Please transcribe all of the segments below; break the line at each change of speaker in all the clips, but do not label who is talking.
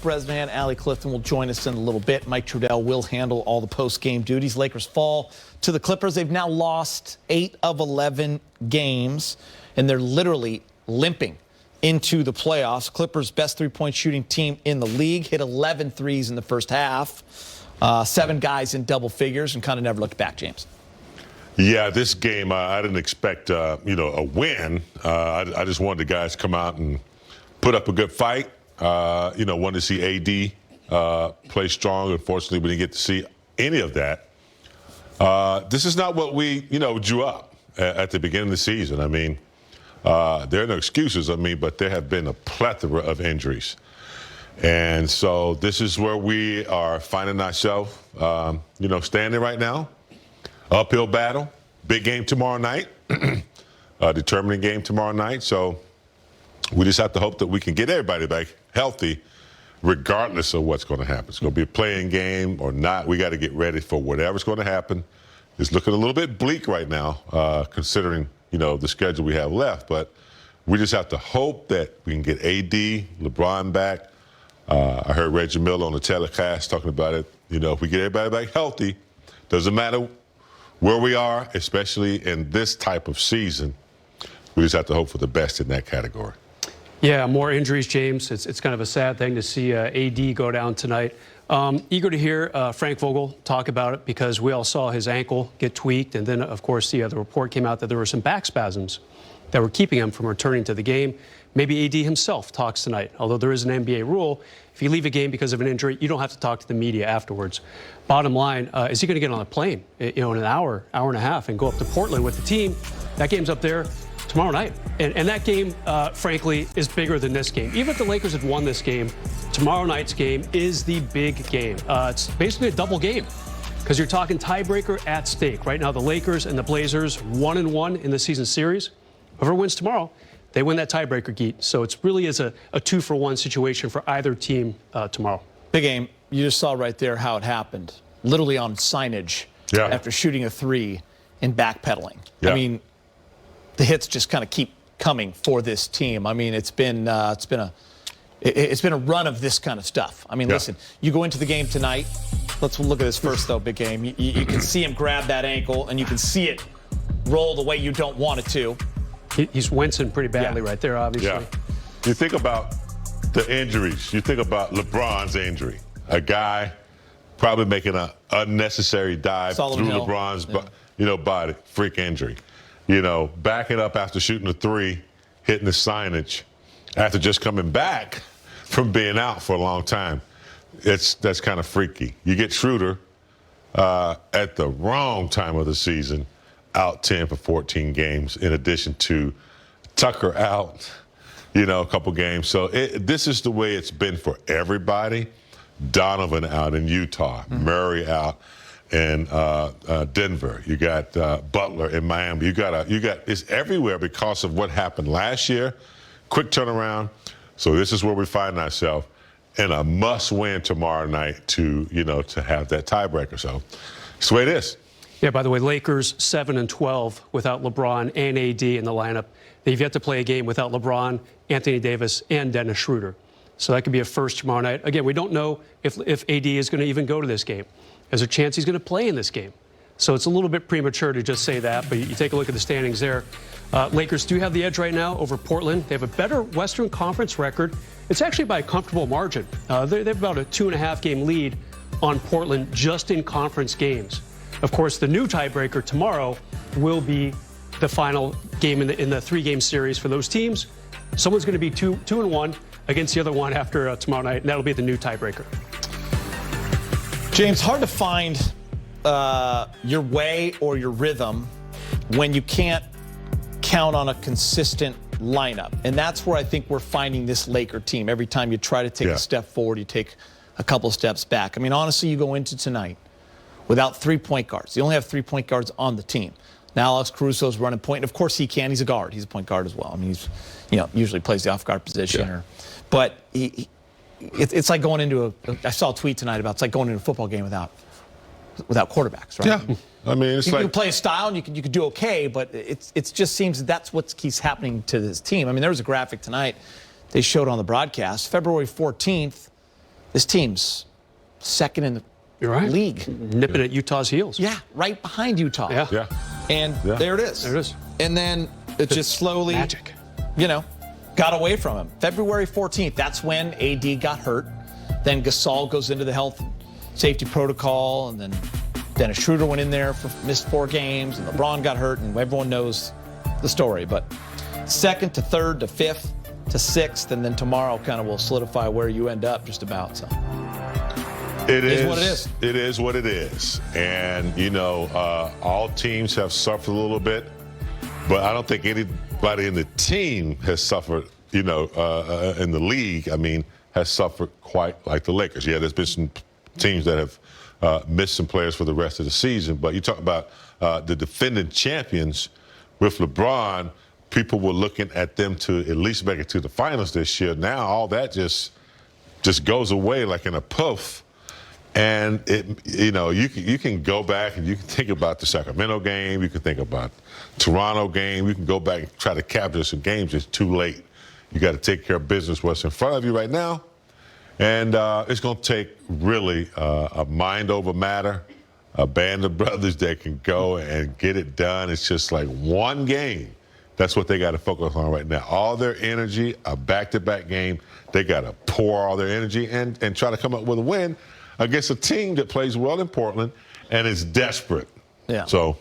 Bresman, Allie Clifton will join us in a little bit. Mike Trudell will handle all the post-game duties. Lakers fall to the Clippers. They've now lost 8 of 11 games, and they're literally limping into the playoffs. Clippers' best three-point shooting team in the league, hit 11 threes in the first half. 7 guys in double figures, and kind of never looked back, James.
Yeah, this game, I didn't expect, a win. I just wanted the guys to come out and put up a good fight. Wanted to see AD play strong. Unfortunately, we didn't get to see any of that. This is not what we, drew up at the beginning of the season. I mean, there are no excuses, but there have been a plethora of injuries. And so this is where we are finding ourselves, standing right now. Uphill battle, big game tomorrow night, determining game tomorrow night. So we just have to hope that we can get everybody back healthy, regardless of what's going to happen. It's going to be a playing game or not. We got to get ready for whatever's going to happen. It's looking a little bit bleak right now, considering, the schedule we have left. But we just have to hope that we can get AD, LeBron back. I heard Reggie Miller on the telecast talking about it. If we get everybody back healthy, doesn't matter where we are, especially in this type of season, we just have to hope for the best in that category.
Yeah, more injuries, James. It's kind of a sad thing to see AD go down tonight. Eager to hear Frank Vogel talk about it because we all saw his ankle get tweaked. And then, of course, the report came out that there were some back spasms that were keeping him from returning to the game. Maybe AD himself talks tonight, although there is an NBA rule. If you leave a game because of an injury, you don't have to talk to the media afterwards. Bottom line, is he going to get on a plane, in an hour and a half and go up to Portland with the team? That game's up there tomorrow night. And that game, frankly, is bigger than this game. Even if the Lakers had won this game, tomorrow night's game is the big game. It's basically a double game because you're talking tiebreaker at stake. Right now, the Lakers and the Blazers 1-1 in the season series. Whoever wins tomorrow, they win that tiebreaker, Geet. So it's really is a 2-for-1 situation for either team tomorrow.
Big game. You just saw right there how it happened. Literally on signage after shooting a 3 and backpedaling.
Yeah.
I mean, the hits just kind of keep coming for this team. I mean, it's been a run of this kind of stuff. I mean, listen, you go into the game tonight. Let's look at this first, though, big game. You can see him grab that ankle, and you can see it roll the way you don't want it to.
He's wincing pretty badly right there, obviously.
Yeah. You think about the injuries. You think about LeBron's injury. A guy probably making an unnecessary dive through LeBron's body. Freak injury. Backing up after shooting a 3, hitting the signage after just coming back from being out for a long time. That's kind of freaky. You get Schroeder at the wrong time of the season, out 10 for 14 games, in addition to Tucker out, a couple games. So this is the way it's been for everybody. Donovan out in Utah, Murray out in Denver. You got Butler in Miami. You got it's everywhere because of what happened last year. Quick turnaround. So this is where we find ourselves in a must-win tomorrow night to have that tiebreaker. So it's the way it is.
Yeah, by the way, Lakers 7-12 without LeBron and AD in the lineup. They've yet to play a game without LeBron, Anthony Davis, and Dennis Schroeder. So that could be a first tomorrow night. Again, we don't know if AD is going to even go to this game. There's a chance he's going to play in this game. So it's a little bit premature to just say that, but you take a look at the standings there. Lakers do have the edge right now over Portland. They have a better Western Conference record. It's actually by a comfortable margin. They have about a 2.5-game lead on Portland just in conference games. Of course, the new tiebreaker tomorrow will be the final game in the 3-game series for those teams. Someone's going to be 2-1 against the other one after tomorrow night, and that'll be the new tiebreaker.
James, hard to find your way or your rhythm when you can't count on a consistent lineup. And that's where I think we're finding this Laker team. Every time you try to take a step forward, you take a couple steps back. I mean, honestly, you go into tonight without 3 point guards. You only have 3 point guards on the team. Now Alex Caruso's running point, and of course he can. He's a guard. He's a point guard as well. I mean, he's usually plays the off guard position. But it's like going into I saw a tweet tonight about it's like going into a football game without quarterbacks, right?
Yeah. I mean,
you can play a style and you can do okay, but it just seems that's what keeps happening to this team. I mean, there was a graphic tonight they showed on the broadcast. February 14th, This team's second in the
You're right.
league.
Nipping at Utah's heels.
Yeah, right behind Utah.
Yeah.
Yeah.
And there it is.
There it is.
And then it just slowly,
Magic.
Got away from him. February 14th, that's when AD got hurt. Then Gasol goes into the health safety protocol, and then Dennis Schroeder went in there missed 4 games, and LeBron got hurt, and everyone knows the story. But 2nd to 3rd to 5th to 6th, and then tomorrow kind of will solidify where you end up just about. So
It is
what it is.
It is what it is. And, all teams have suffered a little bit, but I don't think anybody in the team has suffered, in the league, has suffered quite like the Lakers. Yeah, there's been some teams that have missed some players for the rest of the season, but you talk about the defending champions with LeBron, people were looking at them to at least make it to the finals this year. Now all that just goes away like in a puff. And you can go back and you can think about the Sacramento game, you can think about Toronto game, you can go back and try to capture some games. It's too late. You got to take care of business what's in front of you right now. And it's going to take really a mind over matter, a band of brothers that can go and get it done. It's just like one game. That's what they got to focus on right now. All their energy, a back-to-back game, they got to pour all their energy and try to come up with a win against a team that plays well in Portland and is desperate.
Yeah.
So.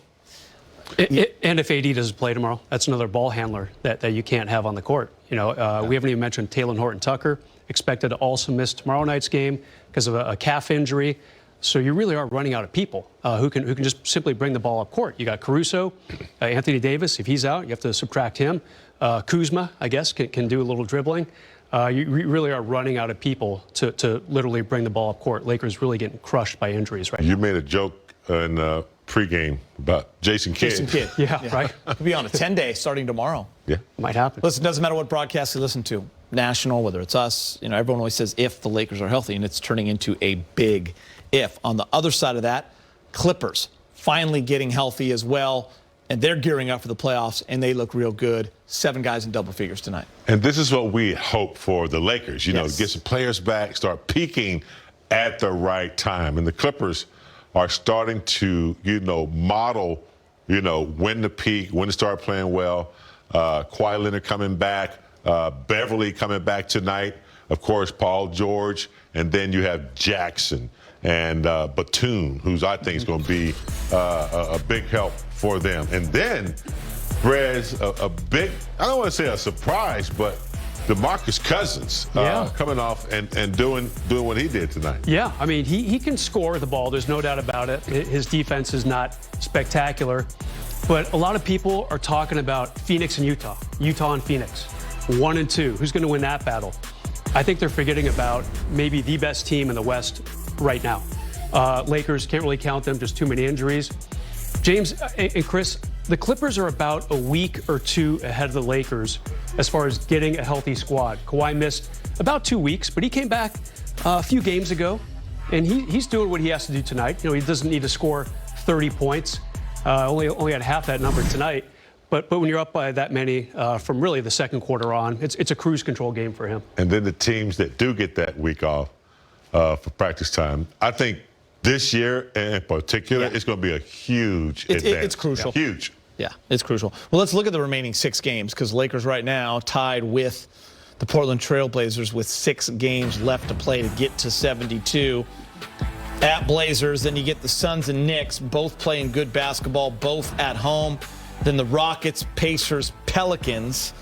And if AD doesn't play tomorrow, that's another ball handler that you can't have on the court. We haven't even mentioned Taylor Horton-Tucker, expected to also miss tomorrow night's game because of a calf injury. So you really are running out of people who can just simply bring the ball up court. You got Caruso, Anthony Davis. If he's out, you have to subtract him. Kuzma, I guess, can do a little dribbling. You really are running out of people to literally bring the ball up court. Lakers really getting crushed by injuries right now.
You made a joke in pregame about Jason Kidd.
Yeah, right.
He'll be on a 10-day starting tomorrow.
Yeah.
Might happen.
Listen, it doesn't matter what broadcast you listen to, national, whether it's us, everyone always says if the Lakers are healthy, and it's turning into a big if. On the other side of that, Clippers finally getting healthy as well, and they're gearing up for the playoffs, and they look real good. 7 guys in double figures tonight.
And this is what we hope for the Lakers,
Yes.
get some players back, start peaking at the right time. And the Clippers are starting to, model, when to peak, when to start playing well. Kawhi Leonard coming back, Beverly coming back tonight, of course, Paul George, and then you have Jackson and Batum, who's I think is going to be a big help for them. And then Brez, a big, I don't want to say a surprise, but DeMarcus Cousins coming off and doing what he did tonight.
Yeah, he can score the ball. There's no doubt about it. His defense is not spectacular. But a lot of people are talking about Phoenix and Utah. Utah and Phoenix. 1 and 2. Who's going to win that battle? I think they're forgetting about maybe the best team in the West right now. Lakers, can't really count them, just too many injuries. James and Chris, the Clippers are about a week or 2 ahead of the Lakers as far as getting a healthy squad. Kawhi missed about 2 weeks, but he came back a few games ago, and he's doing what he has to do tonight. He doesn't need to score 30 points. Only had half that number tonight. But when you're up by that many from really the second quarter on, it's a cruise control game for him.
And then the teams that do get that week off for practice time, I think this year in particular, it's going to be a huge advance.
It's crucial.
Yeah. Huge.
Yeah, it's crucial. Well, let's look at the remaining 6 games because Lakers right now tied with the Portland Trail Blazers with 6 games left to play to get to 72. At Blazers, then you get the Suns and Knicks, both playing good basketball, both at home. Then the Rockets, Pacers, Pelicans.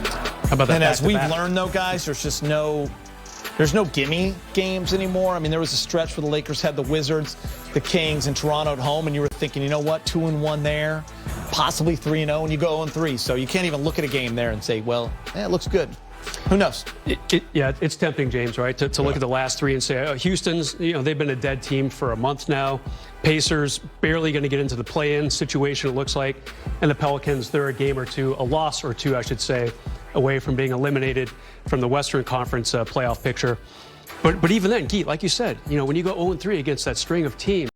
How about that?
And as we've learned, though, guys, there's no gimme games anymore. There was a stretch where the Lakers had the Wizards, the Kings, and Toronto at home, and you were thinking, 2-1 there, possibly 3-0, and you go 0-3. So you can't even look at a game there and say, well, it looks good. Who knows?
It's tempting, James, right, to look at the last 3 and say, Houston's, they've been a dead team for a month now. Pacers barely going to get into the play-in situation, it looks like. And the Pelicans, they're a game or 2, a loss or 2, I should say, away from being eliminated from the Western Conference playoff picture. But even then, Geet, like you said, when you go 0-3 against that string of teams,